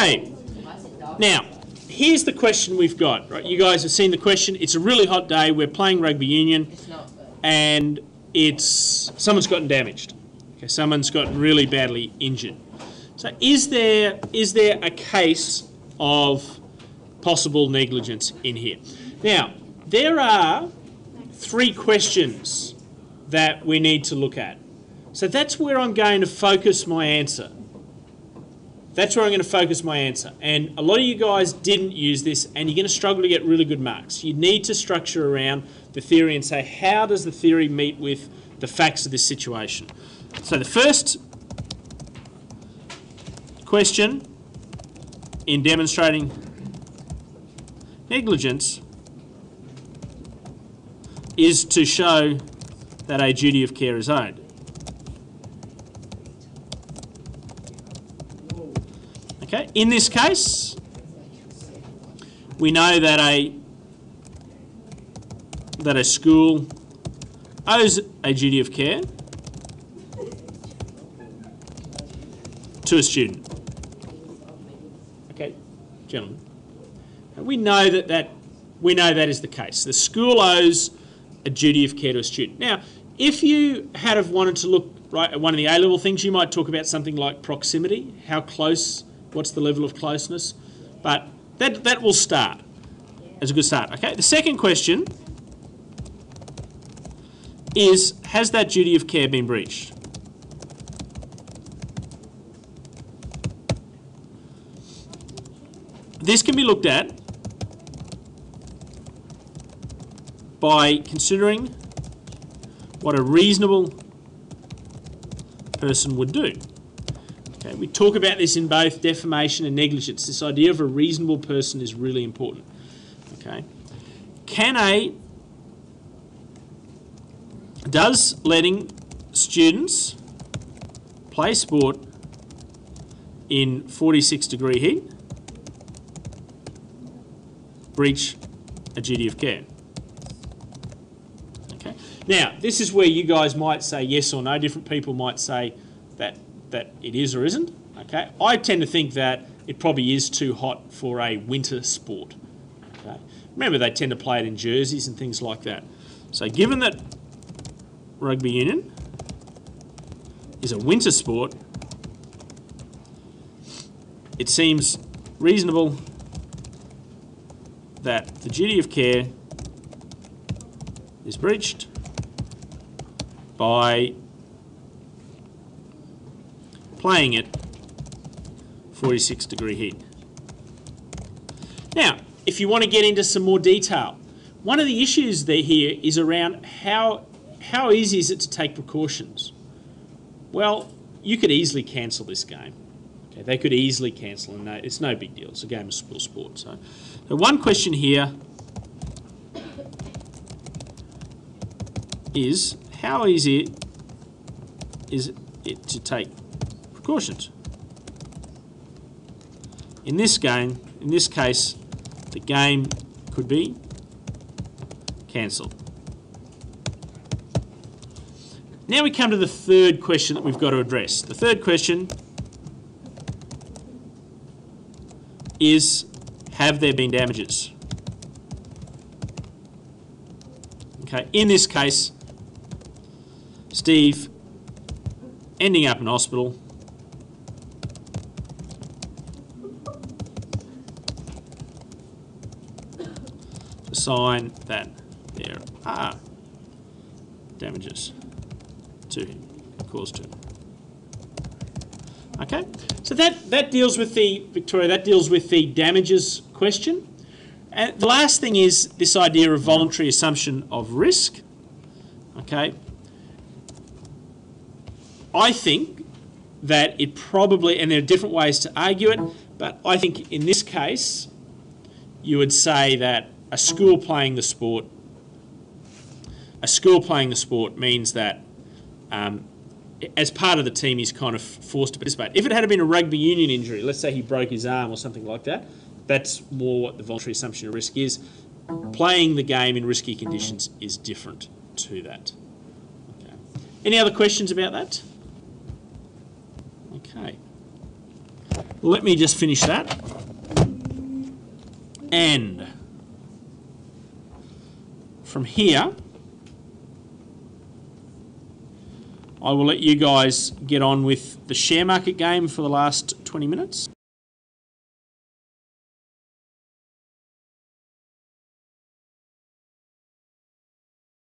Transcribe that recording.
Okay, now here's the question we've got. Right, you guys have seen the question. It's a really hot day. We're playing rugby union, and someone's gotten damaged. Okay, someone's gotten really badly injured. So is there a case of possible negligence in here? Now, there are 3 questions that we need to look at. So that's where I'm going to focus my answer. That's where I'm going to focus my answer. And a lot of you guys didn't use this, and you're going to struggle to get really good marks. You need to structure around the theory and say, how does the theory meet with the facts of this situation? So the first question in demonstrating negligence is to show that a duty of care is owed. Okay, in this case, we know that a school owes a duty of care to a student. Okay, gentlemen, we know that is the case. The school owes a duty of care to a student. Now, if you had have wanted to look right at one of the A-level things, you might talk about something like proximity, how close, what's the level of closeness, but that will start as a good start. Okay, the second question is, has that duty of care been breached? This can be looked at by considering what a reasonable person would do. Okay, we talk about this in both defamation and negligence. This idea of a reasonable person is really important. Okay, does letting students play sport in 46-degree heat breach a duty of care? Okay. Now, this is where you guys might say yes or no. Different people might say that it is or isn't. Okay. I tend to think that it probably is too hot for a winter sport. Okay. Remember, they tend to play it in jerseys and things like that. So given that rugby union is a winter sport, it seems reasonable that the duty of care is breached by playing it 46-degree heat. Now, if you want to get into some more detail, one of the issues there here is around how easy is it to take precautions? Well, you could easily cancel this game. Okay, they could easily cancel, and it's no big deal. It's a game of sport. So one question here is, how easy is it to take precautions? In this case, the game could be cancelled. Now we come to the third question that we've got to address. The third question is, have there been damages? Okay, in this case, Steve ending up in hospital a sign that there are damages to him, caused to him. Okay, so that deals with the, Victoria, that deals with the damages question. And the last thing is this idea of voluntary assumption of risk. Okay, I think that it probably, and there are different ways to argue it, but I think in this case you would say that a school playing the sport means that as part of the team he's kind of forced to participate. If it had been a rugby union injury, let's say he broke his arm or something like that, that's more what the voluntary assumption of risk is. Playing the game in risky conditions is different to that. Okay. Any other questions about that? Okay. let me just finish that. And from here, I will let you guys get on with the share market game for the last 20 minutes.